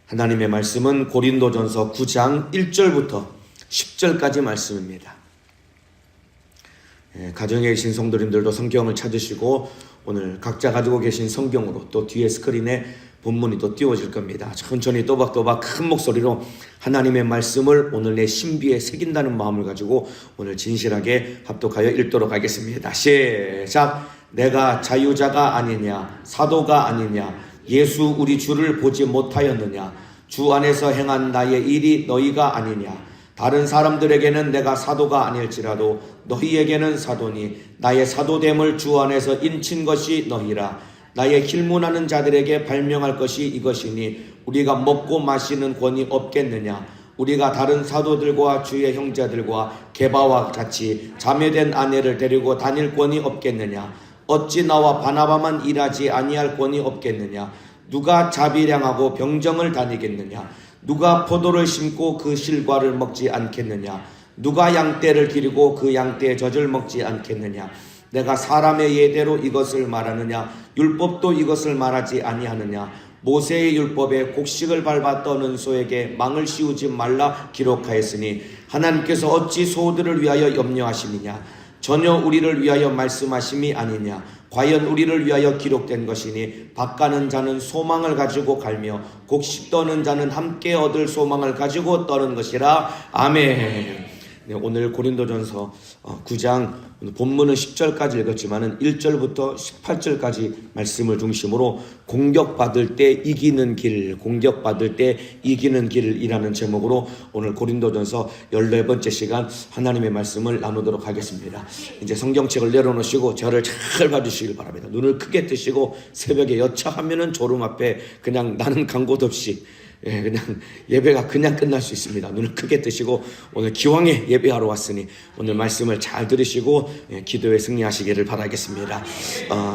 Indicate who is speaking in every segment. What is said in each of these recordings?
Speaker 1: 하나님의 말씀은 고린도전서 9장 1절부터 10절까지 말씀입니다. 가정에 계신 성도님들도 성경을 찾으시고 오늘 각자 가지고 계신 성경으로 또 뒤에 스크린에 본문이 또 띄워질 겁니다. 천천히 또박또박 큰 목소리로 하나님의 말씀을 오늘 내 신비에 새긴다는 마음을 가지고 오늘 진실하게 합독하여 읽도록 하겠습니다. 시작. 내가 자유자가 아니냐, 사도가 아니냐, 예수 우리 주를 보지 못하였느냐, 주 안에서 행한 나의 일이 너희가 아니냐, 다른 사람들에게는 내가 사도가 아닐지라도 너희에게는 사도니 나의 사도됨을 주 안에서 인친 것이 너희라. 나의 길문하는 자들에게 발명할 것이 이것이니 우리가 먹고 마시는 권이 없겠느냐. 우리가 다른 사도들과 주의 형제들과 게바와 같이 자매된 아내를 데리고 다닐 권이 없겠느냐. 어찌 나와 바나바만 일하지 아니할 권이 없겠느냐. 누가 자비량하고 병정을 다니겠느냐. 누가 포도를 심고 그 실과를 먹지 않겠느냐. 누가 양떼를 기르고 그 양떼의 젖을 먹지 않겠느냐. 내가 사람의 예대로 이것을 말하느냐. 율법도 이것을 말하지 아니하느냐. 모세의 율법에 곡식을 밟아 떠는 소에게 망을 씌우지 말라 기록하였으니 하나님께서 어찌 소들을 위하여 염려하심이냐. 전혀 우리를 위하여 말씀하심이 아니냐. 과연 우리를 위하여 기록된 것이니 밭가는 자는 소망을 가지고 갈며 곡식 떠는 자는 함께 얻을 소망을 가지고 떠는 것이라. 아멘. 네, 오늘 고린도전서 9장 본문은 10절까지 읽었지만은 1절부터 18절까지 말씀을 중심으로 공격받을 때 이기는 길, 공격받을 때 이기는 길이라는 제목으로 오늘 고린도전서 14번째 시간 하나님의 말씀을 나누도록 하겠습니다. 이제 성경책을 내려놓으시고 저를 잘 봐주시길 바랍니다. 눈을 크게 뜨시고 새벽에 여차하면은 졸음 앞에 그냥 나는 간곳 없이 그냥 예배가 그냥 끝날 수 있습니다. 눈을 크게 뜨시고 오늘 기왕에 예배하러 왔으니 오늘 말씀을 잘 들으시고 기도에 승리하시기를 바라겠습니다.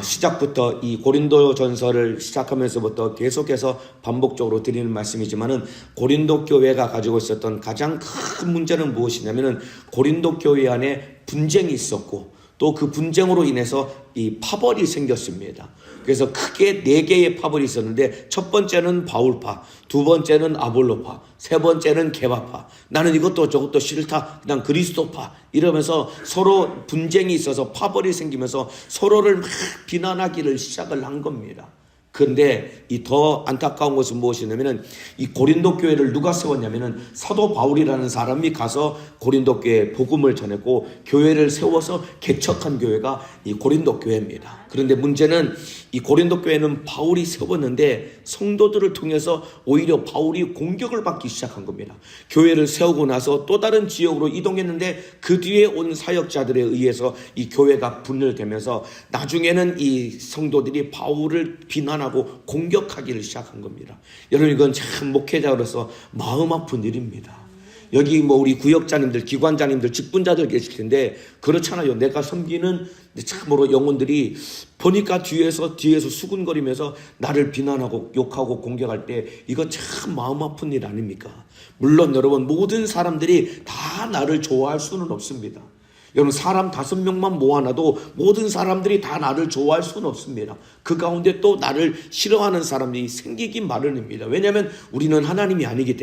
Speaker 1: 시작부터 이 고린도전서를 시작하면서부터 계속해서 반복적으로 드리는 말씀이지만은 고린도 교회가 가지고 있었던 가장 큰 문제는 무엇이냐면은 고린도 교회 안에 분쟁이 있었고 또 그 분쟁으로 인해서 이 파벌이 생겼습니다. 그래서 크게 4개의 파벌이 있었는데 첫 번째는 바울파, 두 번째는 아볼로파, 세 번째는 게바파. 나는 이것도 저것도 싫다. 그냥 그리스도파. 이러면서 서로 분쟁이 있어서 파벌이 생기면서 서로를 막 비난하기를 시작을 한 겁니다. 그런데 이 더 안타까운 것은 무엇이냐면은 이 고린도 교회를 누가 세웠냐면은 사도 바울이라는 사람이 가서 고린도 교회에 복음을 전했고 교회를 세워서 개척한 교회가 이 고린도 교회입니다. 그런데 문제는 이 고린도 교회는 바울이 세웠는데 성도들을 통해서 오히려 바울이 공격을 받기 시작한 겁니다. 교회를 세우고 나서 또 다른 지역으로 이동했는데 그 뒤에 온 사역자들에 의해서 이 교회가 분열되면서 나중에는 이 성도들이 바울을 비난하고 공격하기를 시작한 겁니다. 여러분 이건 참 목회자로서 마음 아픈 일입니다. 여기 우리 구역자님들, 기관자님들, 직분자들 계실 텐데 그렇잖아요. 내가 섬기는 참으로 영혼들이 보니까 뒤에서 수군거리면서 나를 비난하고 욕하고 공격할 때 이거 참 마음 아픈 일 아닙니까? 물론 여러분 모든 사람들이 다 나를 좋아할 수는 없습니다. 여러분 사람 5명만 모아놔도 모든 사람들이 다 나를 좋아할 수는 없습니다. 그 가운데 또 나를 싫어하는 사람이 생기기 마련입니다. 왜냐하면 우리는 하나님이 아니기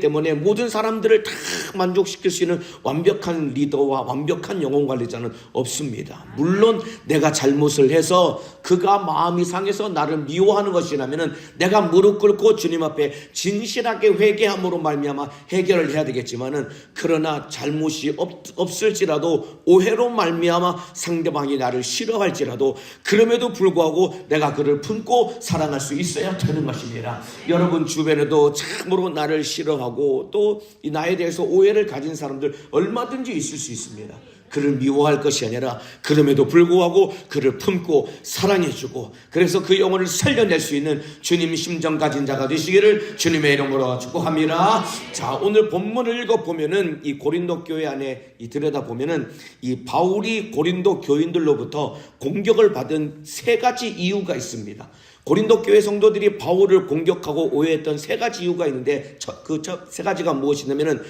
Speaker 1: 때문에 모든 사람들을 다 만족시킬 수 있는 완벽한 리더와 완벽한 영혼 관리자는 없습니다. 물론 내가 잘못을 해서 그가 마음이 상해서 나를 미워하는 것이라면 내가 무릎 꿇고 주님 앞에 진실하게 회개함으로 말미암아 해결을 해야 되겠지만은 그러나 잘못이 없을지라도 오해로 말미암아 상대방이 나를 싫어할지라도 그럼에도 불구하고 내가 그를 품고 사랑할 수 있어야 되는 것입니다. 여러분 주변에도 참으로 나를 싫어하고 또 나에 대해서 오해를 가진 사람들 얼마든지 있을 수 있습니다. 그를 미워할 것이 아니라 그럼에도 불구하고 그를 품고 사랑해주고 그래서 그 영혼을 살려낼 수 있는 주님 심정 가진 자가 되시기를 주님의 이름으로 축복합니다. 자, 오늘 본문을 읽어보면은 이 고린도 교회 안에 들여다보면은 이 바울이 고린도 교인들로부터 공격을 받은 3가지 이유가 있습니다. 고린도 교회 성도들이 바울을 공격하고 오해했던 3가지 이유가 있는데 그 3가지가 무엇이냐면은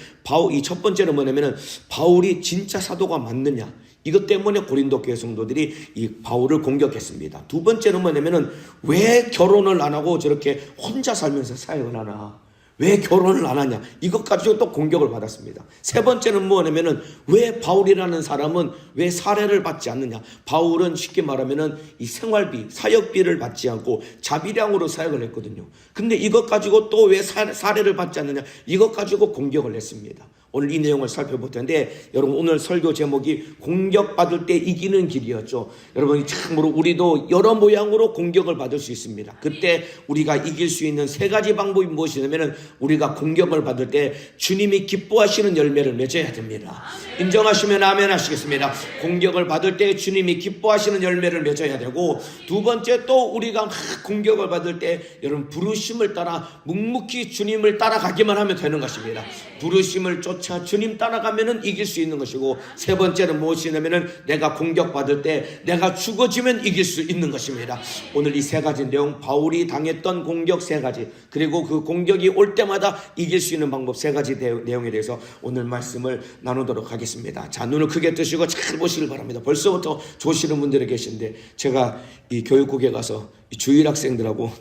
Speaker 1: 이 첫 번째는 뭐냐면은 바울이 진짜 사도가 맞느냐, 이것 때문에 고린도 교회 성도들이 이 바울을 공격했습니다. 두 번째는 뭐냐면은 왜 결혼을 안 하고 저렇게 혼자 살면서 사역을 하나? 왜 결혼을 안 하냐? 이것 가지고 또 공격을 받았습니다. 세 번째는 뭐냐면은 왜 바울이라는 사람은 왜 사례를 받지 않느냐? 바울은 쉽게 말하면은 이 생활비, 사역비를 받지 않고 자비량으로 사역을 했거든요. 근데 이것 가지고 또 왜 사례를 받지 않느냐? 이것 가지고 공격을 했습니다. 오늘 이 내용을 살펴볼 텐데, 여러분 오늘 설교 제목이 공격받을 때 이기는 길이었죠. 여러분 참으로 우리도 여러 모양으로 공격을 받을 수 있습니다. 그때 우리가 이길 수 있는 세 가지 방법이 무엇이냐면, 우리가 공격을 받을 때 주님이 기뻐하시는 열매를 맺어야 됩니다. 인정하시면 아멘 하시겠습니다. 공격을 받을 때 주님이 기뻐하시는 열매를 맺어야 되고, 두 번째 또 우리가 공격을 받을 때 여러분 부르심을 따라 묵묵히 주님을 따라가기만 하면 되는 것입니다. 부르심을 쫓아 주님 따라가면은 이길 수 있는 것이고, 세 번째는 무엇이냐면은 내가 공격받을 때 내가 죽어지면 이길 수 있는 것입니다. 오늘 이 세 가지 내용, 바울이 당했던 공격 세 가지, 그리고 그 공격이 올 때마다 이길 수 있는 방법 세 가지 내용에 대해서 오늘 말씀을 나누도록 하겠습니다. 자, 눈을 크게 뜨시고 잘 보시길 바랍니다. 벌써부터 조시는 분들이 계신데, 제가 이 교육국에 가서 이 주일 학생들하고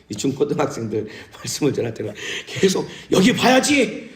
Speaker 1: 이 중고등학생들 말씀을 전할 때는 계속 여기 봐야지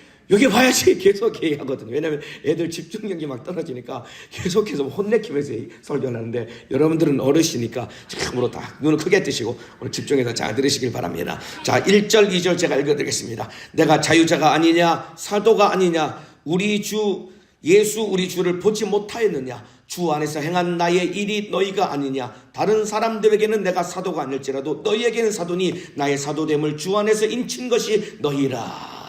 Speaker 1: 계속 얘기하거든요. 왜냐하면 애들 집중력이 막 떨어지니까 계속해서 혼내키면서 설교를 하는데, 여러분들은 어르시니까 참으로 다 눈을 크게 뜨시고 오늘 집중해서 잘 들으시길 바랍니다. 자, 1절 2절 제가 읽어드리겠습니다. 내가 자유자가 아니냐, 사도가 아니냐, 우리 주 예수 우리 주를 보지 못하였느냐, 주 안에서 행한 나의 일이 너희가 아니냐, 다른 사람들에게는 내가 사도가 아닐지라도 너희에게는 사도니 나의 사도됨을 주 안에서 인친 것이 너희라.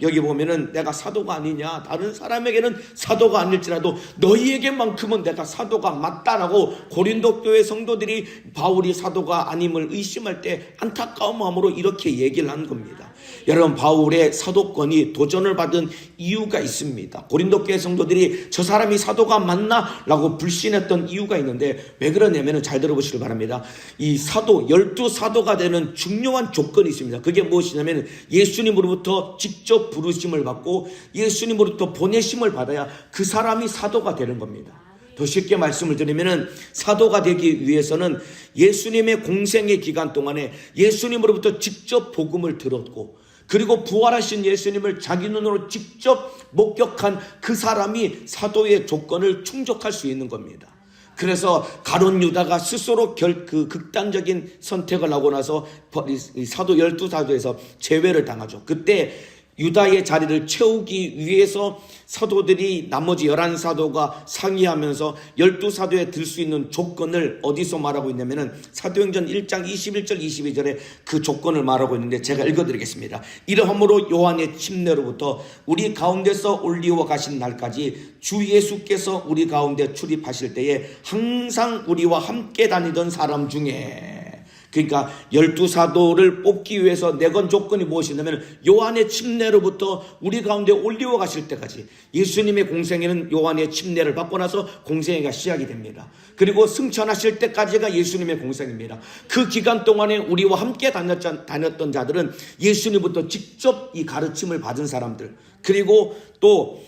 Speaker 1: 여기 보면은 내가 사도가 아니냐, 다른 사람에게는 사도가 아닐지라도 너희에게만큼은 내가 사도가 맞다라고 고린도 교회 성도들이 바울이 사도가 아님을 의심할 때 안타까운 마음으로 이렇게 얘기를 한 겁니다. 여러분, 바울의 사도권이 도전을 받은 이유가 있습니다. 고린도 교회 성도들이 저 사람이 사도가 맞나? 라고 불신했던 이유가 있는데, 왜 그러냐면 잘 들어보시길 바랍니다. 이 사도, 12사도가 되는 중요한 조건이 있습니다. 그게 무엇이냐면 예수님으로부터 직접 부르심을 받고 예수님으로부터 보내심을 받아야 그 사람이 사도가 되는 겁니다. 더 쉽게 말씀을 드리면은, 사도가 되기 위해서는 예수님의 공생의 기간 동안에 예수님으로부터 직접 복음을 들었고, 그리고 부활하신 예수님을 자기 눈으로 직접 목격한 그 사람이 사도의 조건을 충족할 수 있는 겁니다. 그래서 가룟 유다가 스스로 극단적인 선택을 하고 나서 사도 12사도에서 제외를 당하죠. 그때 유다의 자리를 채우기 위해서 사도들이 나머지 11사도가 상의하면서 12사도에 들 수 있는 조건을 어디서 말하고 있냐면은 사도행전 1장 21절 22절에 그 조건을 말하고 있는데, 제가 읽어드리겠습니다. 이러함으로 요한의 침례로부터 우리 가운데서 올리워 가신 날까지 주 예수께서 우리 가운데 출입하실 때에 항상 우리와 함께 다니던 사람 중에, 그러니까 12사도를 뽑기 위해서 내건 조건이 무엇이냐면 요한의 침례로부터 우리 가운데 올리워 가실 때까지, 예수님의 공생애는 요한의 침례를 받고 나서 공생애가 시작이 됩니다. 그리고 승천하실 때까지가 예수님의 공생입니다. 그 기간 동안에 우리와 함께 다녔던 자들은 예수님부터 직접 이 가르침을 받은 사람들, 그리고 또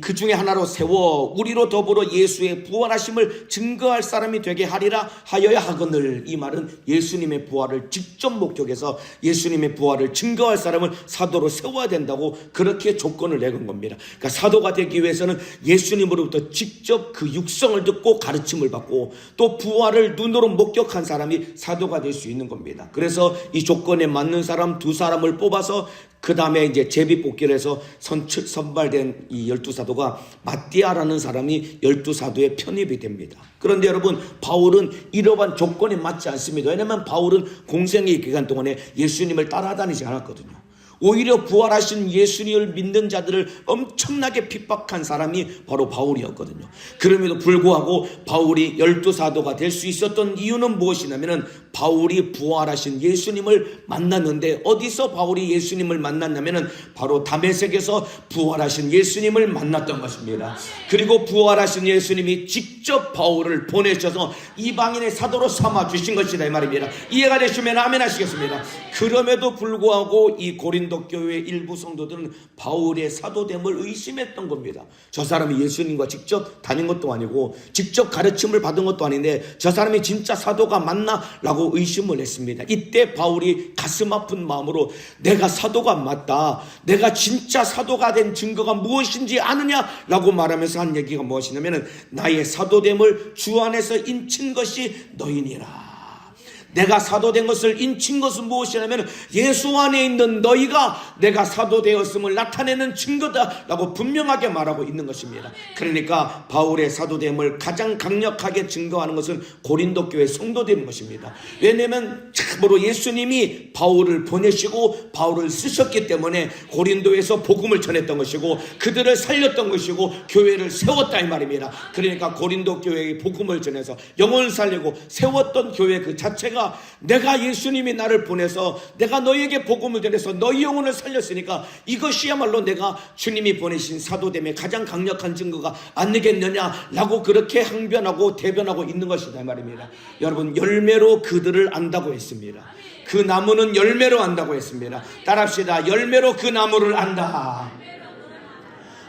Speaker 1: 그 중에 하나로 세워 우리로 더불어 예수의 부활하심을 증거할 사람이 되게 하리라 하여야 하거늘. 이 말은 예수님의 부활을 직접 목격해서 예수님의 부활을 증거할 사람을 사도로 세워야 된다고 그렇게 조건을 내건 겁니다. 그러니까 사도가 되기 위해서는 예수님으로부터 직접 그 육성을 듣고 가르침을 받고 또 부활을 눈으로 목격한 사람이 사도가 될 수 있는 겁니다. 그래서 이 조건에 맞는 사람 2사람을 뽑아서 그 다음에 이제 제비 뽑기를 해서 선발된 이 12사도가 마띠아라는 사람이 12사도에 편입이 됩니다. 그런데 여러분, 바울은 이러한 조건에 맞지 않습니다. 왜냐하면 바울은 공생의 기간 동안에 예수님을 따라다니지 않았거든요. 오히려 부활하신 예수님을 믿는 자들을 엄청나게 핍박한 사람이 바로 바울이었거든요. 그럼에도 불구하고 바울이 12사도가 될 수 있었던 이유는 무엇이냐면, 바울이 부활하신 예수님을 만났는데, 어디서 바울이 예수님을 만났냐면 바로 다메섹에서 부활하신 예수님을 만났던 것입니다. 그리고 부활하신 예수님이 직접 바울을 보내셔서 이방인의 사도로 삼아 주신 것이다 이 말입니다. 이해가 되시면 아멘 하시겠습니다. 그럼에도 불구하고 이 고린도 고린도 교회 일부 성도들은 바울의 사도됨을 의심했던 겁니다. 저 사람이 예수님과 직접 다닌 것도 아니고 직접 가르침을 받은 것도 아닌데 저 사람이 진짜 사도가 맞나? 라고 의심을 했습니다. 이때 바울이 가슴 아픈 마음으로 내가 사도가 맞다, 내가 진짜 사도가 된 증거가 무엇인지 아느냐? 라고 말하면서 한 얘기가 무엇이냐면 나의 사도됨을 주 안에서 인친 것이 너희니라. 내가 사도된 것을 인친 것은 무엇이냐면 예수 안에 있는 너희가 내가 사도되었음을 나타내는 증거다 라고 분명하게 말하고 있는 것입니다. 그러니까 바울의 사도됨을 가장 강력하게 증거하는 것은 고린도 교회 성도들인 것입니다. 왜냐하면 참으로 예수님이 바울을 보내시고 바울을 쓰셨기 때문에 고린도에서 복음을 전했던 것이고 그들을 살렸던 것이고 교회를 세웠다 이 말입니다. 그러니까 고린도 교회의 복음을 전해서 영혼을 살리고 세웠던 교회 그 자체가 내가 예수님이 나를 보내서 내가 너희에게 복음을 전해서 너희 영혼을 살렸으니까 이것이야말로 내가 주님이 보내신 사도됨의 가장 강력한 증거가 아니겠느냐라고 그렇게 항변하고 대변하고 있는 것이다 말입니다. 여러분, 열매로 그들을 안다고 했습니다. 그 나무는 열매로 안다고 했습니다. 따라합시다. 열매로 그 나무를 안다.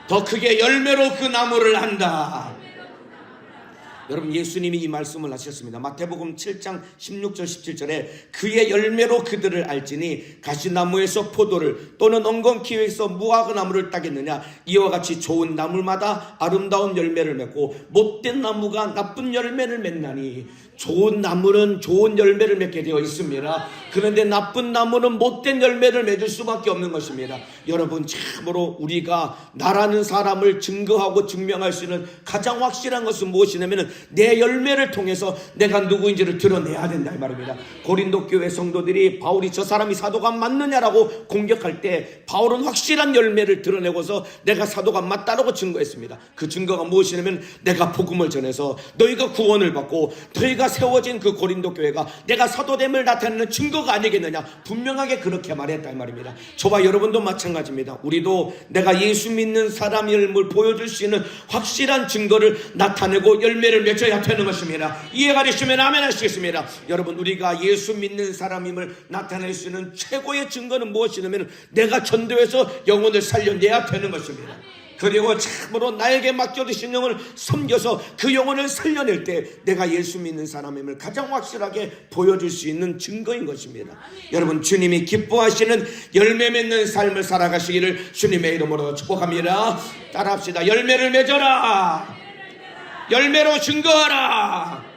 Speaker 1: 더 크게 열매로 그 나무를 안다. 여러분, 예수님이 이 말씀을 하셨습니다. 마태복음 7장 16절 17절에 그의 열매로 그들을 알지니 가시나무에서 포도를 또는 엉겅퀴에서 무화과나무를 따겠느냐. 이와 같이 좋은 나무마다 아름다운 열매를 맺고 못된 나무가 나쁜 열매를 맺나니. 좋은 나무는 좋은 열매를 맺게 되어 있습니다. 그런데 나쁜 나무는 못된 열매를 맺을 수밖에 없는 것입니다. 여러분, 참으로 우리가 나라는 사람을 증거하고 증명할 수 있는 가장 확실한 것은 무엇이냐면 내 열매를 통해서 내가 누구인지를 드러내야 된다 이 말입니다. 고린도 교회 성도들이 바울이 저 사람이 사도가 맞느냐라고 공격할 때 바울은 확실한 열매를 드러내고서 내가 사도가 맞다라고 증거했습니다. 그 증거가 무엇이냐면 내가 복음을 전해서 너희가 구원을 받고 너희가 세워진 그 고린도 교회가 내가 사도됨을 나타내는 증거가 아니겠느냐, 분명하게 그렇게 말했다 이 말입니다. 저와 여러분도 마찬가지입니다. 우리도 내가 예수 믿는 사람임을 보여줄 수 있는 확실한 증거를 나타내고 열매를 맺어야 되는 것입니다. 이해가 되시면 아멘 하시겠습니다. 여러분, 우리가 예수 믿는 사람임을 나타낼 수 있는 최고의 증거는 무엇이냐면 내가 전도해서 영혼을 살려내야 되는 것입니다. 그리고 참으로 나에게 맡겨주신 영혼을 섬겨서 그 영혼을 살려낼 때 내가 예수 믿는 사람임을 가장 확실하게 보여줄 수 있는 증거인 것입니다. 여러분, 주님이 기뻐하시는 열매 맺는 삶을 살아가시기를 주님의 이름으로 축복합니다. 따라합시다. 열매를 맺어라. 열매로 증거하라.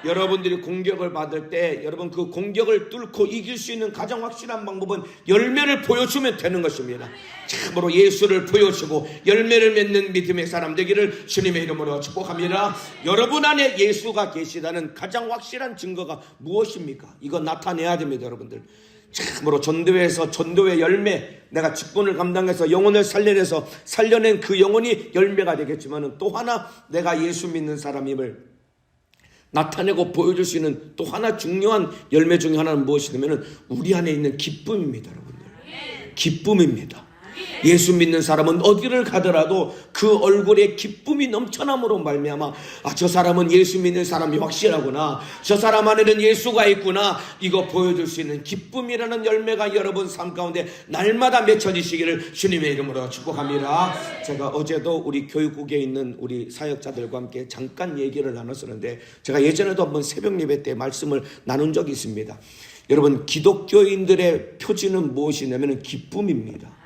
Speaker 1: 여러분들이 공격을 받을 때 여러분 그 공격을 뚫고 이길 수 있는 가장 확실한 방법은 열매를 보여주면 되는 것입니다. 참으로 예수를 보여주고 열매를 맺는 믿음의 사람 되기를 주님의 이름으로 축복합니다. 여러분 안에 예수가 계시다는 가장 확실한 증거가 무엇입니까? 이거 나타내야 됩니다. 여러분들, 참으로 전도회에서 전도회 열매, 내가 직분을 감당해서 영혼을 살려낸 그 영혼이 열매가 되겠지만 또 하나 내가 예수 믿는 사람임을 나타내고 보여줄 수 있는 또 하나 중요한 열매 중에 하나는 무엇이냐면 우리 안에 있는 기쁨입니다. 여러분들, 기쁨입니다. 예수 믿는 사람은 어디를 가더라도 그 얼굴에 기쁨이 넘쳐남으로 말미암아 저 사람은 예수 믿는 사람이 확실하구나, 저 사람 안에는 예수가 있구나, 이거 보여줄 수 있는 기쁨이라는 열매가 여러분 삶 가운데 날마다 맺혀지시기를 주님의 이름으로 축복합니다. 제가 어제도 우리 교육국에 있는 우리 사역자들과 함께 잠깐 얘기를 나눴었는데 제가 예전에도 한번 새벽 예배 때 말씀을 나눈 적이 있습니다. 여러분, 기독교인들의 표지는 무엇이냐면 기쁨입니다.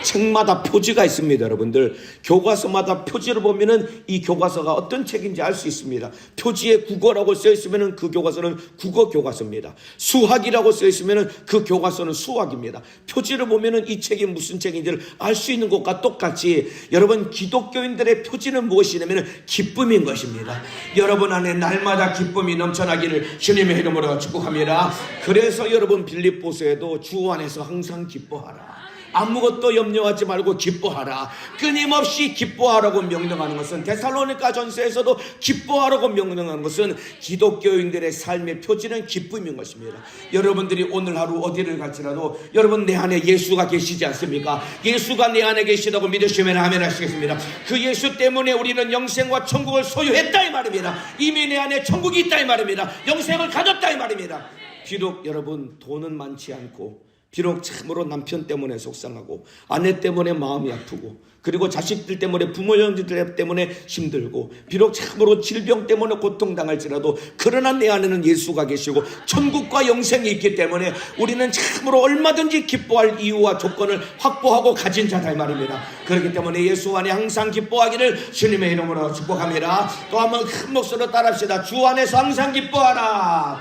Speaker 1: 책마다 표지가 있습니다. 여러분들, 교과서마다 표지를 보면은 이 교과서가 어떤 책인지 알 수 있습니다. 표지에 국어라고 써 있으면은 그 교과서는 국어 교과서입니다. 수학이라고 써 있으면은 그 교과서는 수학입니다. 표지를 보면은 이 책이 무슨 책인지를 알 수 있는 것과 똑같이 여러분, 기독교인들의 표지는 무엇이냐면은 기쁨인 것입니다. 여러분 안에 날마다 기쁨이 넘쳐나기를 주님의 이름으로 축복합니다. 그래서 여러분, 빌립보서에도 주 안에서 항상 기뻐하라, 아무것도 염려하지 말고 기뻐하라, 끊임없이 기뻐하라고 명령하는 것은, 데살로니가 전서에서도 기뻐하라고 명령하는 것은 기독교인들의 삶의 표지는 기쁨인 것입니다. 여러분들이 오늘 하루 어디를 갈지라도 여러분 내 안에 예수가 계시지 않습니까? 예수가 내 안에 계시다고 믿으시면 아멘 하시겠습니다. 그 예수 때문에 우리는 영생과 천국을 소유했다 이 말입니다. 이미 내 안에 천국이 있다 이 말입니다. 영생을 가졌다 이 말입니다. 비록 여러분 돈은 많지 않고 비록 참으로 남편 때문에 속상하고 아내 때문에 마음이 아프고 그리고 자식들 때문에 부모 형제들 때문에 힘들고 비록 참으로 질병 때문에 고통당할지라도 그러나 내 안에는 예수가 계시고 천국과 영생이 있기 때문에 우리는 참으로 얼마든지 기뻐할 이유와 조건을 확보하고 가진 자다 이 말입니다. 그렇기 때문에 예수 안에 항상 기뻐하기를 주님의 이름으로 축복합니다. 또 한번 큰 목소리로 따라합시다. 주 안에서 항상 기뻐하라.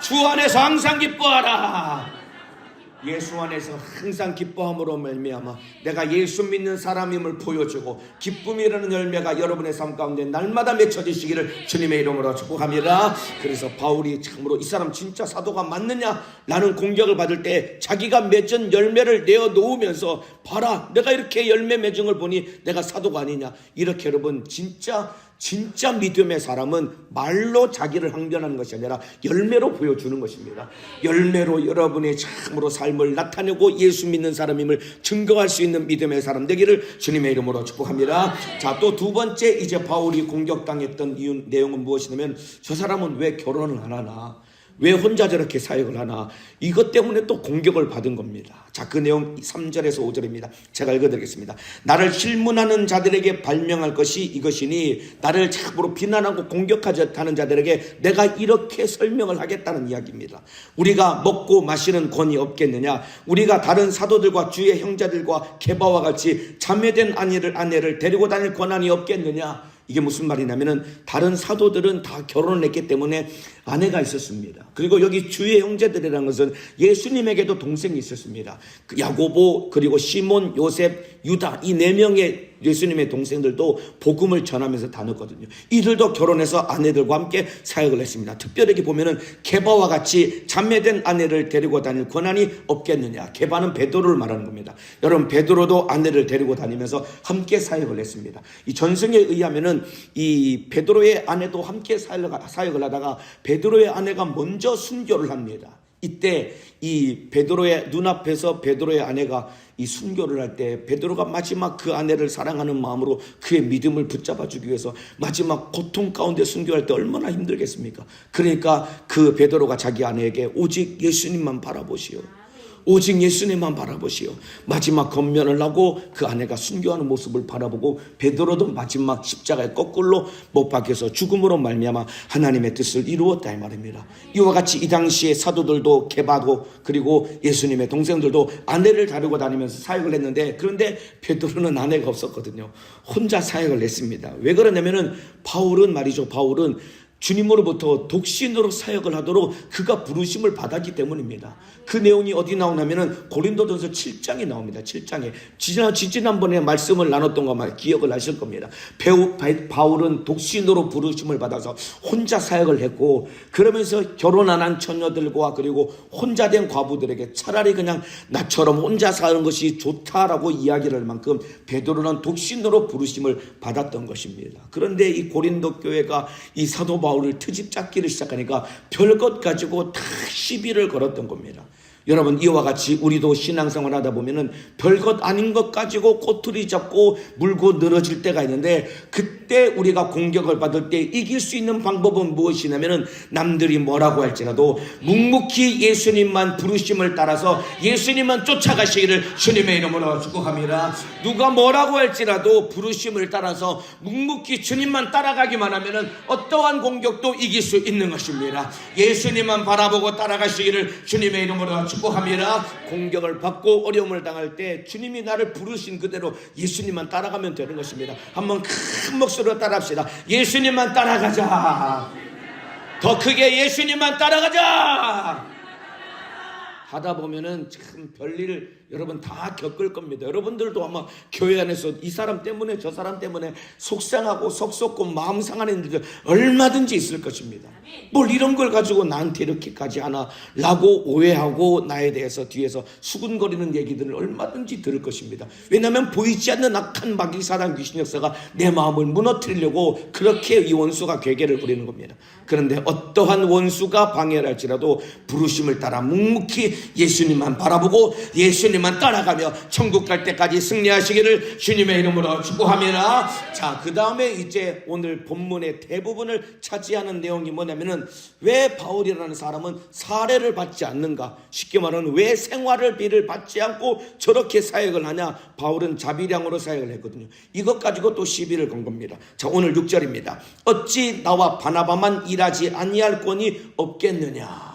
Speaker 1: 주 안에서 항상 기뻐하라. 예수 안에서 항상 기뻐함으로 말미암아 내가 예수 믿는 사람임을 보여주고 기쁨이라는 열매가 여러분의 삶 가운데 날마다 맺혀지시기를 주님의 이름으로 축복합니다. 그래서 바울이 참으로 이 사람 진짜 사도가 맞느냐 라는 공격을 받을 때 자기가 맺은 열매를 내어놓으면서 봐라 내가 이렇게 열매 맺은 걸 보니 내가 사도가 아니냐, 이렇게 여러분 진짜 믿음의 사람은 말로 자기를 항변하는 것이 아니라 열매로 보여주는 것입니다. 열매로 여러분의 참으로 삶을 나타내고 예수 믿는 사람임을 증거할 수 있는 믿음의 사람 되기를 주님의 이름으로 축복합니다. 자, 또 두 번째 이제 바울이 공격당했던 내용은 무엇이냐면 저 사람은 왜 결혼을 안 하나, 왜 혼자 저렇게 사역을 하나, 이것 때문에 또 공격을 받은 겁니다. 자, 그 내용 3절에서 5절입니다. 제가 읽어드리겠습니다. 나를 실문하는 자들에게 발명할 것이 이것이니 나를 참으로 비난하고 공격하는 자들에게 내가 이렇게 설명을 하겠다는 이야기입니다. 우리가 먹고 마시는 권이 없겠느냐, 우리가 다른 사도들과 주의 형제들과 게바와 같이 자매된 아내를 데리고 다닐 권한이 없겠느냐. 이게 무슨 말이냐면은 다른 사도들은 다 결혼을 했기 때문에 아내가 있었습니다. 그리고 여기 주의 형제들이라는 것은 예수님에게도 동생이 있었습니다. 야고보, 그리고 시몬, 요셉, 유다, 이 4명의 예수님의 동생들도 복음을 전하면서 다녔거든요. 이들도 결혼해서 아내들과 함께 사역을 했습니다. 특별히 보면은 게바와 같이 자매된 아내를 데리고 다닐 권한이 없겠느냐. 게바는 베드로를 말하는 겁니다. 여러분, 베드로도 아내를 데리고 다니면서 함께 사역을 했습니다. 이 전승에 의하면은 이 베드로의 아내도 함께 사역을 하다가 베드로의 아내가 먼저 순교를 합니다. 이때 이 베드로의 눈앞에서 베드로의 아내가 이 순교를 할 때 베드로가 마지막 그 아내를 사랑하는 마음으로 그의 믿음을 붙잡아 주기 위해서 마지막 고통 가운데 순교할 때 얼마나 힘들겠습니까? 그러니까 그 베드로가 자기 아내에게 오직 예수님만 바라보시오, 오직 예수님만 바라보시오, 마지막 권면을 하고 그 아내가 순교하는 모습을 바라보고 베드로도 마지막 십자가에 거꾸로 못 박혀서 죽음으로 말미암아 하나님의 뜻을 이루었다 이 말입니다. 이와 같이 이 당시에 사도들도 게바도 그리고 예수님의 동생들도 아내를 다루고 다니면서 사역을 했는데, 그런데 베드로는 아내가 없었거든요. 혼자 사역을 했습니다. 왜 그러냐면은 바울은 주님으로부터 독신으로 사역을 하도록 그가 부르심을 받았기 때문입니다. 그 내용이 어디 나오냐면은 고린도전서 7장에 나옵니다. 7장에 지난번에 말씀을 나눴던 것만 기억을 하실 겁니다. 바울은 독신으로 부르심을 받아서 혼자 사역을 했고, 그러면서 결혼 안 한 처녀들과 그리고 혼자 된 과부들에게 차라리 그냥 나처럼 혼자 사는 것이 좋다라고 이야기를 할 만큼 베드로는 독신으로 부르심을 받았던 것입니다. 그런데 이 고린도 교회가 이 사도 바울을 트집 잡기를 시작하니까 별것 가지고 다 시비를 걸었던 겁니다. 여러분, 이와 같이 우리도 신앙생활 하다 보면은 별것 아닌 것 가지고 꼬투리 잡고 물고 늘어질 때가 있는데, 그때 우리가 공격을 받을 때 이길 수 있는 방법은 무엇이냐면은 남들이 뭐라고 할지라도 묵묵히 예수님만 부르심을 따라서 예수님만 쫓아가시기를 주님의 이름으로 축복합니다. 누가 뭐라고 할지라도 부르심을 따라서 묵묵히 주님만 따라가기만 하면은 어떠한 공격도 이길 수 있는 것입니다. 예수님만 바라보고 따라가시기를 주님의 이름으로 축복합니다. 공격을 받고 어려움을 당할 때 주님이 나를 부르신 그대로 예수님만 따라가면 되는 것입니다. 한번 큰 목소리로 따라합시다. 예수님만 따라가자. 더 크게 예수님만 따라가자. 하다 보면은 참 별일을 여러분 다 겪을 겁니다. 여러분들도 아마 교회 안에서 이 사람 때문에 저 사람 때문에 속상하고 속 썩고 마음 상하는 일들 얼마든지 있을 것입니다. 뭘 이런 걸 가지고 나한테 이렇게까지 하나 라고 오해하고 나에 대해서 뒤에서 수군거리는 얘기들을 얼마든지 들을 것입니다. 왜냐하면 보이지 않는 악한 마귀 사단 귀신 역사가 내 마음을 무너뜨리려고 그렇게 이 원수가 괴계를 부리는 겁니다. 그런데 어떠한 원수가 방해를 할지라도 부르심을 따라 묵묵히 예수님만 바라보고 예수님만 따라가며 천국 갈 때까지 승리하시기를 주님의 이름으로 축복합니다. 자, 그 다음에 이제 오늘 본문의 대부분을 차지하는 내용이 뭐냐면은 왜 바울이라는 사람은 사례를 받지 않는가? 쉽게 말하면 왜 생활비를 받지 않고 저렇게 사역을 하냐? 바울은 자비량으로 사역을 했거든요. 이것 가지고 또 시비를 건 겁니다. 자, 오늘 6절입니다. 어찌 나와 바나바만 일하지 아니할 권이 없겠느냐?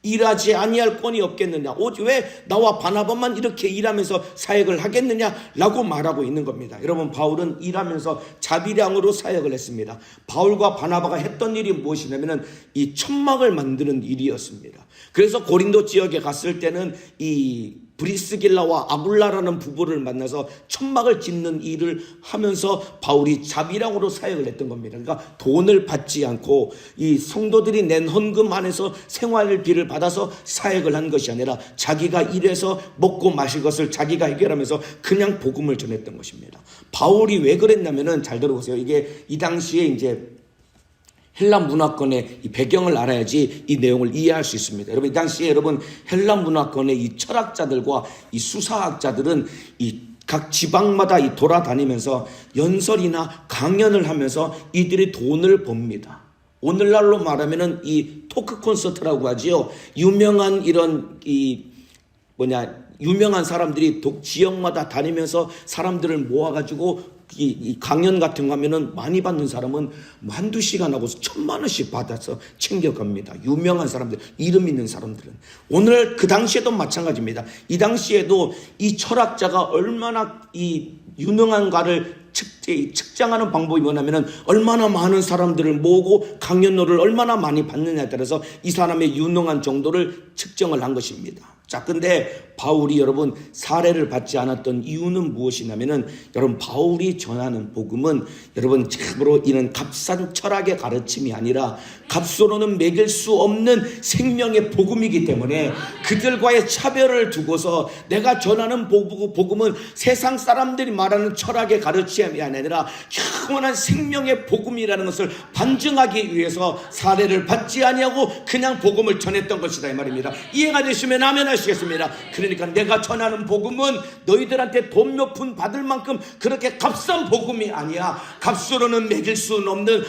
Speaker 1: 일하지 아니할 권이 없겠느냐? 오직 왜 나와 바나바만 이렇게 일하면서 사역을 하겠느냐라고 말하고 있는 겁니다. 여러분, 바울은 일하면서 자비량으로 사역을 했습니다. 바울과 바나바가 했던 일이 무엇이냐면은 이 천막을 만드는 일이었습니다. 그래서 고린도 지역에 갔을 때는 이 브리스길라와 아굴라라는 부부를 만나서 천막을 짓는 일을 하면서 바울이 자비량으로 사역을 했던 겁니다. 그러니까 돈을 받지 않고 이 성도들이 낸 헌금 안에서 생활비를 받아서 사역을 한 것이 아니라 자기가 일해서 먹고 마실 것을 자기가 해결하면서 그냥 복음을 전했던 것입니다. 바울이 왜 그랬냐면은 잘 들어보세요. 이게 이 당시에 이제 헬라 문화권의 이 배경을 알아야지 이 내용을 이해할 수 있습니다. 여러분, 이 당시에 여러분 헬라 문화권의 이 철학자들과 이 수사학자들은 이 각 지방마다 이 돌아다니면서 연설이나 강연을 하면서 이들이 돈을 법니다. 오늘날로 말하면은 이 토크 콘서트라고 하지요. 유명한 이런 유명한 사람들이 지역마다 다니면서 사람들을 모아가지고 이 강연 같은 거 하면은 많이 받는 사람은 한두 시간 하고서 1,000만 원씩 받아서 챙겨갑니다. 유명한 사람들, 이름 있는 사람들은. 오늘 그 당시에도 마찬가지입니다. 이 당시에도 이 철학자가 얼마나 이 유능한가를 측정하는 방법이 뭐냐면은 얼마나 많은 사람들을 모으고 강연료를 얼마나 많이 받느냐에 따라서 이 사람의 유능한 정도를 측정을 한 것입니다. 자, 근데 바울이 여러분 사례를 받지 않았던 이유는 무엇이냐면은 여러분 바울이 전하는 복음은 여러분 참으로 이는 값싼 철학의 가르침이 아니라 값으로는 매길 수 없는 생명의 복음이기 때문에 그들과의 차별을 두고서 내가 전하는 복음은 세상 사람들이 말하는 철학의 가르침이 아니라 영원한 생명의 복음이라는 것을 반증하기 위해서 사례를 받지 아니하고 그냥 복음을 전했던 것이다 이 말입니다. 이해가 되시면 아멘 하시겠습니다. 그러니까 내가 전하는 복음은 너희들한테 돈 몇 푼 받을 만큼 그렇게 값싼 복음이 아니야. 값으로는 매길 수는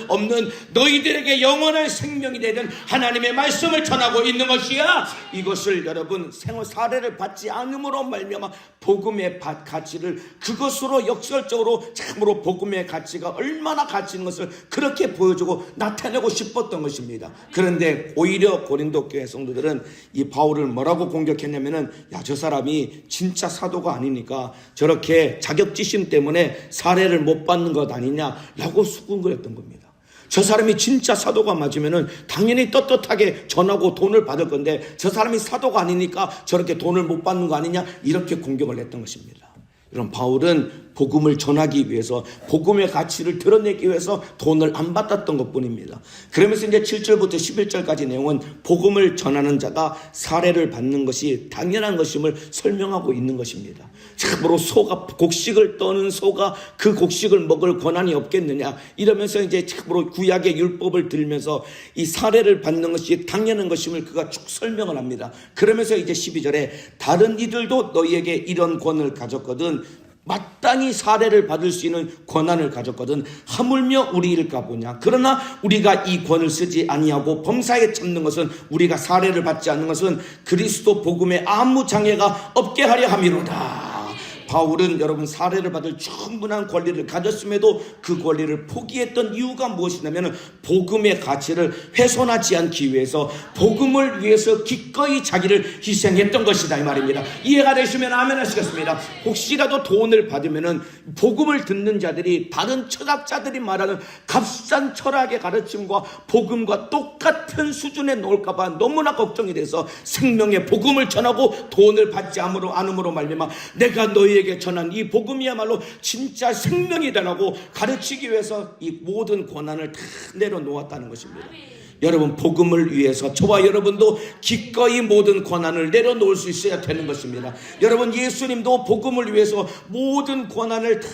Speaker 1: 없는 너희들에게 영원한 생명이 되는 하나님의 말씀을 전하고 있는 것이야. 이것을 여러분 생활 사례를 받지 않음으로 말미암아 복음의 가치를 그것으로 역설적으로 참으로 복음의 가치가 얼마나 가치 있는 것을 그렇게 보여주고 나타내고 싶었던 것입니다. 그런데 오히려 고린도 교회 성도들은 이 바울을 뭐라고 공격했냐면은 야, 저 사람이 진짜 사도가 아니니까 저렇게 자격지심 때문에 사례를 못 받는 것 아니냐라고 수군거렸던 겁니다. 저 사람이 진짜 사도가 맞으면은 당연히 떳떳하게 전하고 돈을 받을 건데 저 사람이 사도가 아니니까 저렇게 돈을 못 받는 거 아니냐 이렇게 공격을 했던 것입니다. 이런 바울은 복음을 전하기 위해서 복음의 가치를 드러내기 위해서 돈을 안 받았던 것뿐입니다. 그러면서 이제 7절부터 11절까지 내용은 복음을 전하는 자가 사례를 받는 것이 당연한 것임을 설명하고 있는 것입니다. 참으로 소가 곡식을 떠는 소가 그 곡식을 먹을 권한이 없겠느냐 이러면서 이제 참으로 구약의 율법을 들면서 이 사례를 받는 것이 당연한 것임을 그가 쭉 설명을 합니다. 그러면서 이제 12절에 다른 이들도 너희에게 이런 권을 가졌거든 마땅히 사례를 받을 수 있는 권한을 가졌거든 하물며 우리일까 보냐. 그러나 우리가 이 권을 쓰지 아니하고 범사에 참는 것은 우리가 사례를 받지 않는 것은 그리스도 복음에 아무 장애가 없게 하려 함이로다. 바울은 여러분 사례를 받을 충분한 권리를 가졌음에도 그 권리를 포기했던 이유가 무엇이냐면 복음의 가치를 훼손하지 않기 위해서 복음을 위해서 기꺼이 자기를 희생했던 것이다 이 말입니다. 이해가 되시면 아멘 하시겠습니다. 혹시라도 돈을 받으면은 복음을 듣는 자들이 다른 철학자들이 말하는 값싼 철학의 가르침과 복음과 똑같은 수준에 놓을까봐 너무나 걱정이 돼서 생명의 복음을 전하고 돈을 받지 않음으로 말미암아 내가 너희에게 전한 이 복음이야말로 진짜 생명이다라고 가르치기 위해서 이 모든 권한을 다 내려놓았다는 것입니다. 여러분 복음을 위해서 저와 여러분도 기꺼이 모든 권한을 내려놓을 수 있어야 되는 것입니다. 여러분 예수님도 복음을 위해서 모든 권한을 다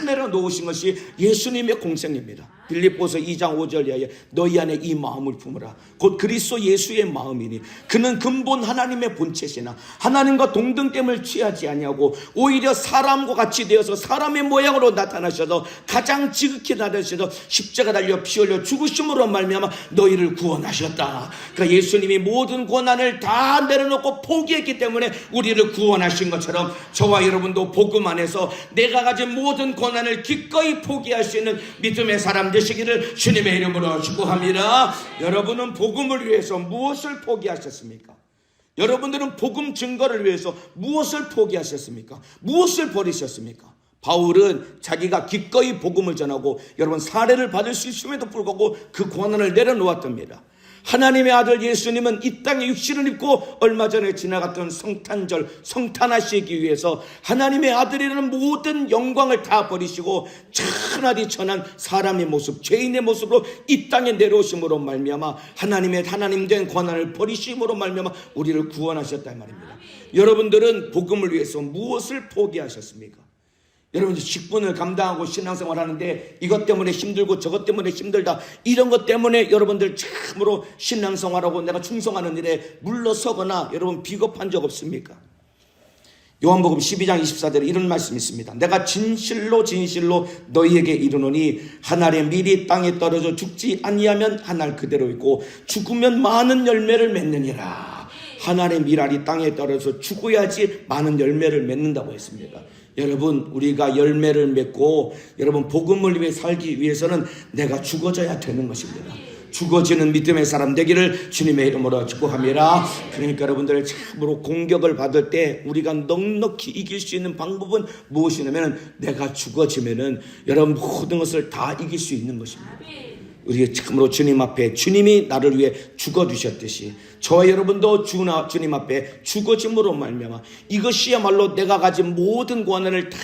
Speaker 1: 내려놓으신 것이 예수님의 공생입니다. 빌립보서 2장 5절에 너희 안에 이 마음을 품으라. 곧 그리스도 예수의 마음이니 그는 근본 하나님의 본체시나 하나님과 동등됨을 취하지 아니하고 오히려 사람과 같이 되어서 사람의 모양으로 나타나셔서 가장 지극히 나르셔서 십자가 달려 피 흘려 죽으심으로 말미암아 너희를 구원하셨다. 그러니까 예수님이 모든 고난을 다 내려놓고 포기했기 때문에 우리를 구원하신 것처럼 저와 여러분도 복음 안에서 내가 가진 모든 고난을 기꺼이 포기할 수 있는 믿음의 사람 되시기를 주님의 이름으로 축복합니다. 여러분은 복음을 위해서 무엇을 포기하셨습니까? 여러분들은 복음 증거를 위해서 무엇을 포기하셨습니까? 무엇을 버리셨습니까? 바울은 자기가 기꺼이 복음을 전하고 여러분 살해를 받을 수 있음에도 불구하고 그 고난을 내려놓았답니다. 하나님의 아들 예수님은 이 땅에 육신을 입고 얼마 전에 지나갔던 성탄절 성탄하시기 위해서 하나님의 아들이라는 모든 영광을 다 버리시고 천하디 천한 사람의 모습 죄인의 모습으로 이 땅에 내려오심으로 말미암아 하나님의 하나님 된 권한을 버리심으로 말미암아 우리를 구원하셨다 이 말입니다. 여러분들은 복음을 위해서 무엇을 포기하셨습니까? 여러분 직분을 감당하고 신앙생활 하는데 이것 때문에 힘들고 저것 때문에 힘들다 이런 것 때문에 여러분들 참으로 신앙생활하고 내가 충성하는 일에 물러서거나 여러분 비겁한 적 없습니까? 요한복음 12장 24절에 이런 말씀이 있습니다. 내가 진실로 진실로 너희에게 이르노니 한 알에 밀이 땅에 떨어져 죽지 아니하면 한 알 그대로 있고 죽으면 많은 열매를 맺느니라. 한 알의 밀알이 땅에 떨어져 죽어야지 많은 열매를 맺는다고 했습니다. 여러분 우리가 열매를 맺고 여러분 복음을 위해 살기 위해서는 내가 죽어져야 되는 것입니다. 죽어지는 믿음의 사람 되기를 주님의 이름으로 축복합니다. 그러니까 여러분들 참으로 공격을 받을 때 우리가 넉넉히 이길 수 있는 방법은 무엇이냐면 내가 죽어지면은 여러분 모든 것을 다 이길 수 있는 것입니다. 우리가 참으로 주님 앞에 주님이 나를 위해 죽어주셨듯이 저와 여러분도 주님 앞에 죽어짐으로 말미암아 이것이야말로 내가 가진 모든 권한을 다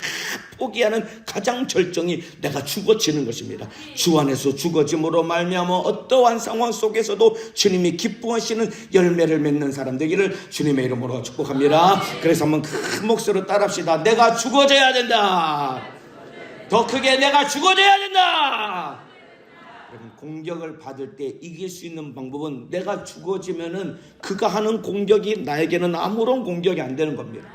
Speaker 1: 포기하는 가장 절정이 내가 죽어지는 것입니다. 주 안에서 죽어짐으로 말미암아 어떠한 상황 속에서도 주님이 기뻐하시는 열매를 맺는 사람 되기를 주님의 이름으로 축복합니다. 그래서 한번 큰 목소리로 따라합시다. 내가 죽어져야 된다. 더 크게 내가 죽어져야 된다. 공격을 받을 때 이길 수 있는 방법은 내가 죽어지면은 그가 하는 공격이 나에게는 아무런 공격이 안 되는 겁니다.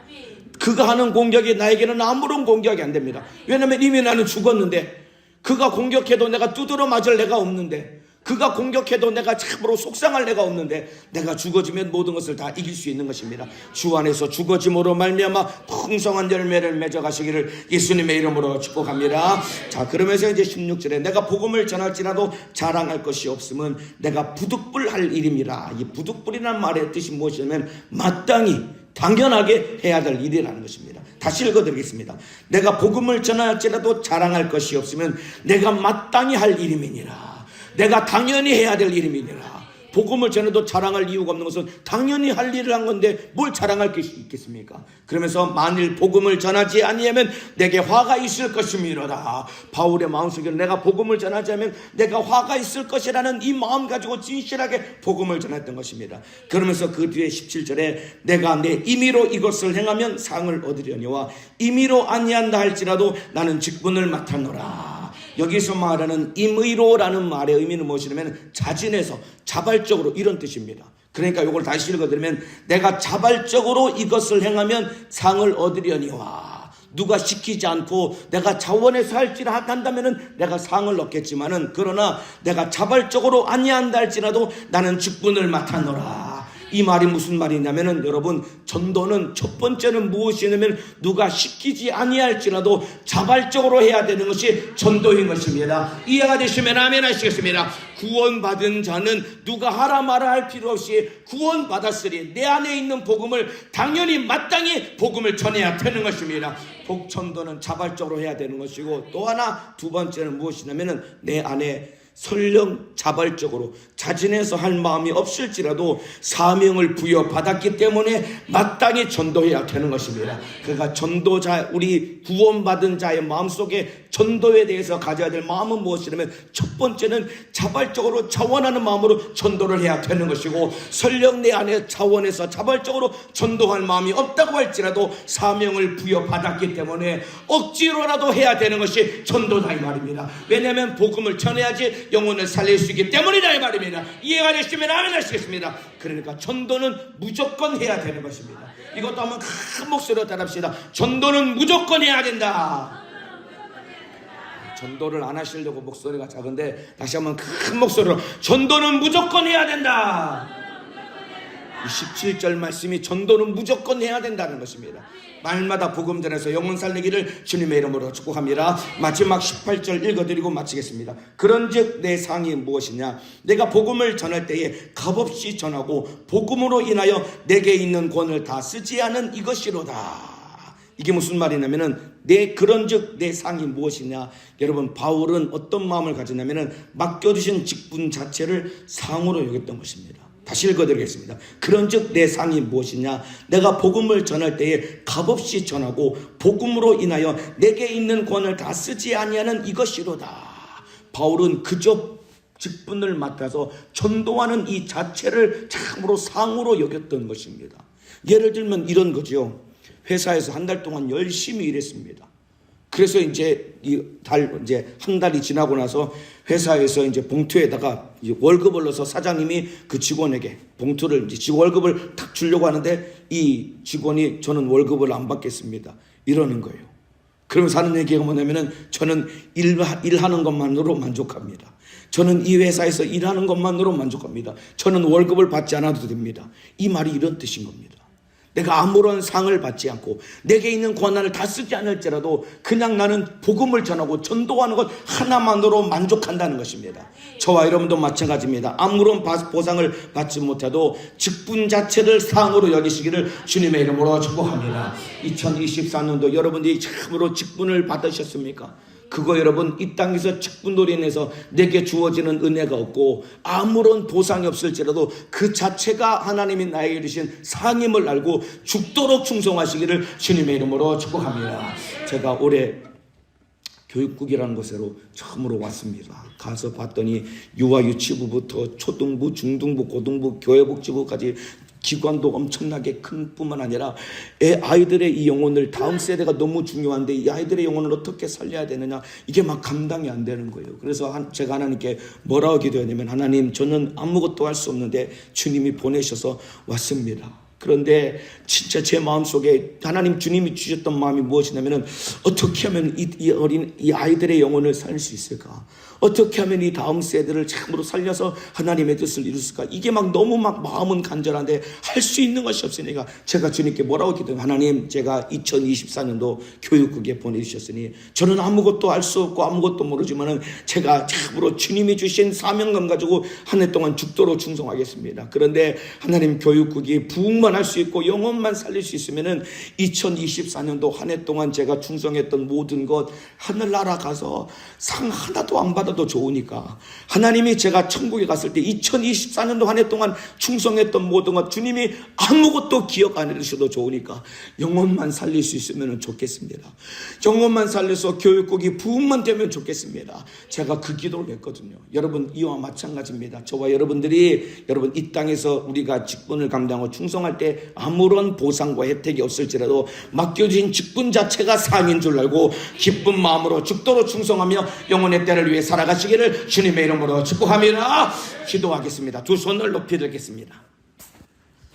Speaker 1: 그가 하는 공격이 나에게는 아무런 공격이 안 됩니다. 왜냐하면 이미 나는 죽었는데 그가 공격해도 내가 두드러 맞을 내가 없는데 그가 공격해도 내가 참으로 속상할 내가 없는데 내가 죽어지면 모든 것을 다 이길 수 있는 것입니다. 주 안에서 죽어짐으로 말미암아 풍성한 열매를 맺어가시기를 예수님의 이름으로 축복합니다. 자 그러면서 이제 16절에 내가 복음을 전할지라도 자랑할 것이 없으면 내가 부득불할 일임이라. 이 부득불이라는 말의 뜻이 무엇이냐면 마땅히 당연하게 해야 될 일이라는 것입니다. 다시 읽어드리겠습니다. 내가 복음을 전할지라도 자랑할 것이 없으면 내가 마땅히 할 일임이니라. 내가 당연히 해야 될 일임이니라. 복음을 전해도 자랑할 이유가 없는 것은 당연히 할 일을 한 건데 뭘 자랑할 것이 있겠습니까? 그러면서 만일 복음을 전하지 아니하면 내게 화가 있을 것이미로다. 바울의 마음속에 내가 복음을 전하지 않으면 내가 화가 있을 것이라는 이 마음 가지고 진실하게 복음을 전했던 것입니다. 그러면서 그 뒤에 17절에 내가 내 임의로 이것을 행하면 상을 얻으려니와 임의로 아니한다 할지라도 나는 직분을 맡았노라. 여기서 말하는 임의로라는 말의 의미는 무엇이냐면 자진해서 자발적으로 이런 뜻입니다. 그러니까 이걸 다시 읽어드리면 내가 자발적으로 이것을 행하면 상을 얻으려니와 누가 시키지 않고 내가 자원해서 한다면 내가 상을 얻겠지만은 그러나 내가 자발적으로 아니한다 할지라도 나는 직분을 맡아노라. 이 말이 무슨 말이냐면은 여러분 전도는 첫 번째는 무엇이냐면 누가 시키지 아니할지라도 자발적으로 해야 되는 것이 전도인 것입니다. 이해가 되시면 아멘 하시겠습니다. 구원받은 자는 누가 하라 마라 할 필요 없이 구원받았으니 내 안에 있는 복음을 당연히 마땅히 복음을 전해야 되는 것입니다. 복전도는 자발적으로 해야 되는 것이고 또 하나 두 번째는 무엇이냐면은 내 안에 설령 자발적으로 자진해서 할 마음이 없을지라도 사명을 부여받았기 때문에 마땅히 전도해야 되는 것입니다. 그러니까 전도자, 우리 구원받은 자의 마음속에 전도에 대해서 가져야 될 마음은 무엇이냐면, 첫 번째는 자발적으로 자원하는 마음으로 전도를 해야 되는 것이고, 설령 내 안에 자원해서 자발적으로 전도할 마음이 없다고 할지라도 사명을 부여받았기 때문에 억지로라도 해야 되는 것이 전도다 이 말입니다. 왜냐하면 복음을 전해야지 영혼을 살릴 수 있기 때문이다 이 말입니다. 이해가 되시면 아멘 하시겠습니다. 그러니까 전도는 무조건 해야 되는 것입니다. 이것도 한번 큰 목소리로 따라합시다. 전도는 무조건 해야 된다. 전도를 안 하시려고 목소리가 작은데 다시 한번 큰 목소리로 전도는 무조건 해야 된다. 17절 말씀이 전도는 무조건 해야 된다는 것입니다. 말마다 복음 전해서 영혼 살리기를 주님의 이름으로 축복합니다. 마지막 18절 읽어드리고 마치겠습니다. 그런즉 내 상이 무엇이냐? 내가 복음을 전할 때에 값없이 전하고 복음으로 인하여 내게 있는 권을 다 쓰지 않은 이것이로다. 이게 무슨 말이냐면은, 그런즉 내 상이 무엇이냐? 여러분, 바울은 어떤 마음을 가졌냐면은 맡겨주신 직분 자체를 상으로 여겼던 것입니다. 다시 읽어드리겠습니다. 그런즉 내 상이 무엇이냐? 내가 복음을 전할 때에 값없이 전하고 복음으로 인하여 내게 있는 권을 다 쓰지 아니하는 이것이로다. 바울은 그저 직분을 맡아서 전도하는 이 자체를 참으로 상으로 여겼던 것입니다. 예를 들면 이런 거죠. 회사에서 한 달 동안 열심히 일했습니다. 그래서 이제 한 달이 지나고 나서 회사에서 이제 봉투에다가 월급을 넣어서 사장님이 그 직원에게 봉투를 이제 월급을 탁 주려고 하는데, 이 직원이 저는 월급을 안 받겠습니다 이러는 거예요. 그러면서 하는 얘기가 뭐냐면은, 저는 일하는 것만으로 만족합니다. 저는 이 회사에서 일하는 것만으로 만족합니다. 저는 월급을 받지 않아도 됩니다. 이 말이 이런 뜻인 겁니다. 내가 아무런 상을 받지 않고 내게 있는 권한을 다 쓰지 않을지라도 그냥 나는 복음을 전하고 전도하는 것 하나만으로 만족한다는 것입니다. 저와 여러분도 마찬가지입니다. 아무런 보상을 받지 못해도 직분 자체를 상으로 여기시기를 주님의 이름으로 축복합니다. 2024년도 여러분들이 참으로 직분을 받으셨습니까? 그거 여러분, 이 땅에서 직분으로 인해서 내게 주어지는 은혜가 없고 아무런 보상이 없을지라도 그 자체가 하나님이 나에게 주신 상임을 알고 죽도록 충성하시기를 주님의 이름으로 축복합니다. 제가 올해 교육국이라는 곳으로 처음으로 왔습니다. 가서 봤더니 유아 유치부부터 초등부, 중등부, 고등부, 교회복지부까지 기관도 엄청나게 큰 뿐만 아니라 아이들의 이 영혼을, 다음 세대가 너무 중요한데 이 아이들의 영혼을 어떻게 살려야 되느냐, 이게 막 감당이 안 되는 거예요. 그래서 제가 하나님께 뭐라고 기도했냐면, 하나님, 저는 아무것도 할 수 없는데 주님이 보내셔서 왔습니다. 그런데 진짜 제 마음속에 하나님, 주님이 주셨던 마음이 무엇이냐면, 어떻게 하면 이 아이들의 영혼을 살릴 수 있을까? 어떻게 하면 이 다음 세대를 참으로 살려서 하나님의 뜻을 이룰 수 있을까? 이게 막 너무 막 마음은 간절한데 할 수 있는 것이 없으니까 제가 주님께 뭐라고 기도해요? 하나님, 제가 2024년도 교육국에 보내주셨으니 저는 아무것도 알 수 없고 아무것도 모르지만은 제가 참으로 주님이 주신 사명감 가지고 한 해 동안 죽도록 충성하겠습니다. 그런데 하나님, 교육국이 부흥만 할 수 있고 영혼만 살릴 수 있으면은 2024년도 한 해 동안 제가 충성했던 모든 것 하늘나라 가서 상 하나도 안 받아도 좋으니까, 하나님이 제가 천국에 갔을 때 2024년도 한 해 동안 충성했던 모든 것 주님이 아무것도 기억 안 해주셔도 좋으니까 영혼만 살릴 수 있으면 좋겠습니다. 영혼만 살려서 교육국이 부흥만 되면 좋겠습니다. 제가 그 기도를 했거든요. 여러분, 이와 마찬가지입니다. 저와 여러분들이 이 땅에서 우리가 직분을 감당하고 충성할 때 아무런 보상과 혜택이 없을지라도 맡겨진 직분 자체가 상인 줄 알고 기쁜 마음으로 죽도록 충성하며 영혼의 때를 위해 살아가시기를 주님의 이름으로 축복합니다. 기도하겠습니다. 두 손을 높이 들겠습니다.